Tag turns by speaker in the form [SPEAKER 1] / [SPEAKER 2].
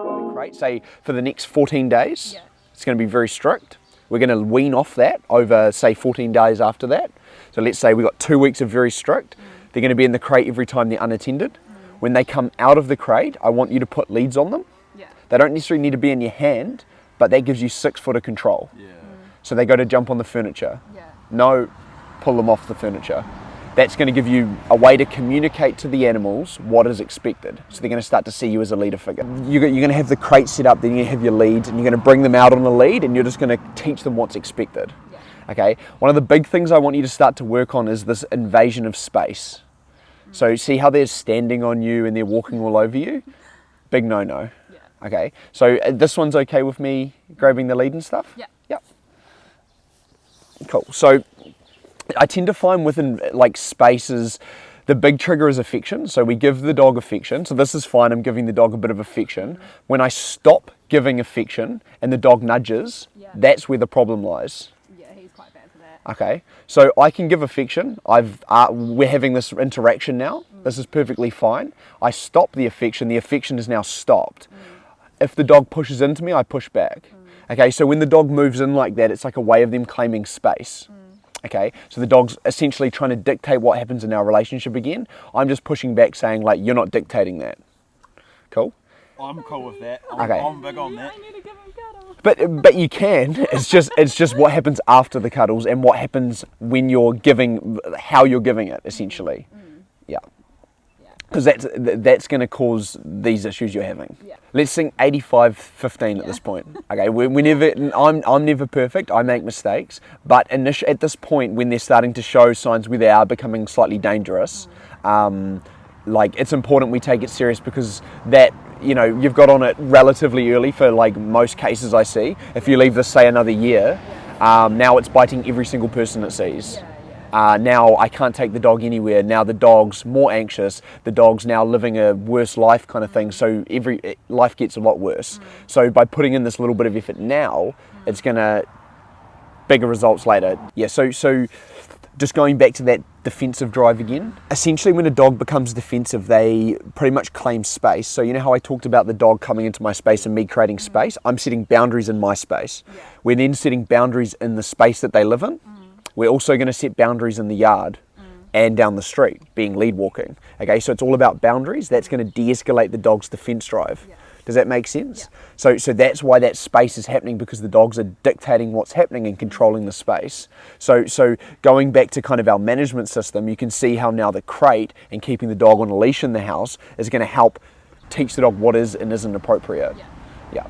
[SPEAKER 1] the crate, say for the next 14 days,
[SPEAKER 2] Yeah.
[SPEAKER 1] it's going to be very strict. We're going to wean off that over, say, 14 days after that. So let's say we've got 2 weeks of very strict. They're going to be in the crate every time they're unattended. When they come out of the crate, I want you to put leads on them.
[SPEAKER 2] Yeah.
[SPEAKER 1] They don't necessarily need to be in your hand, but that gives you 6 foot of control.
[SPEAKER 3] Yeah.
[SPEAKER 1] So they go to jump on the furniture.
[SPEAKER 2] Yeah.
[SPEAKER 1] No, pull them off the furniture. That's going to give you a way to communicate to the animals what is expected. So they're going to start to see you as a leader figure. You're going to have the crate set up, then you have your lead, and you're going to bring them out on a lead, and you're just going to teach them what's expected.
[SPEAKER 2] Yeah.
[SPEAKER 1] Okay. One of the big things I want you to start to work on is this invasion of space. So see how they're standing on you and they're walking all over you? Big no-no.
[SPEAKER 2] Yeah.
[SPEAKER 1] Okay. So this one's okay with me grabbing the lead and stuff?
[SPEAKER 2] Yeah.
[SPEAKER 1] Yep. Cool. So I tend to find within like spaces, the big trigger is affection. So we give the dog affection. So this is fine. I'm giving the dog a bit of affection. When I stop giving affection and the dog nudges,
[SPEAKER 2] Yeah.
[SPEAKER 1] that's where the problem lies.
[SPEAKER 2] Yeah, he's quite bad for that.
[SPEAKER 1] Okay, so I can give affection. We're having this interaction now. This is perfectly fine. I stop the affection. The affection is now stopped. If the dog pushes into me, I push back. Okay, so when the dog moves in like that, it's like a way of them claiming space. Okay, so the dog's essentially trying to dictate what happens in our relationship again. I'm just pushing back saying like, you're not dictating that. Cool?
[SPEAKER 3] I'm cool with that.
[SPEAKER 1] Okay.
[SPEAKER 3] I'm big on that.
[SPEAKER 2] I need to give him cuddles.
[SPEAKER 1] But you can. It's just what happens after the cuddles and what happens when you're giving, how you're giving it essentially. Yeah. Because that's going to cause these issues you're having.
[SPEAKER 2] Yeah.
[SPEAKER 1] Let's think 85-15 at this point. Okay, I'm never perfect. I make mistakes, but at this point when they're starting to show signs where they are becoming slightly dangerous, like it's important we take it serious because that, you know, you've got on it relatively early for like most cases I see. If you leave this say another year, now it's biting every single person it sees. Now I can't take the dog anywhere. Now the dog's more anxious. The dog's now living a worse life kind of thing. So life gets a lot worse. So by putting in this little bit of effort now, it's gonna bigger results later. Yeah. So just going back to that defensive drive again. Essentially, when a dog becomes defensive, they pretty much claim space. So you know how I talked about the dog coming into my space and me creating space? I'm setting boundaries in my space. We're then setting boundaries in the space that they live in. We're also going to set boundaries in the yard and down the street, being lead walking. Okay, so it's all about boundaries. That's going to de-escalate the dog's defense drive. Does that make sense? So that's why that space is happening, because the dogs are dictating what's happening and controlling the space. So going back to kind of our management system, you can see how now the crate and keeping the dog on a leash in the house is going to help teach the dog what is and isn't appropriate. Yeah.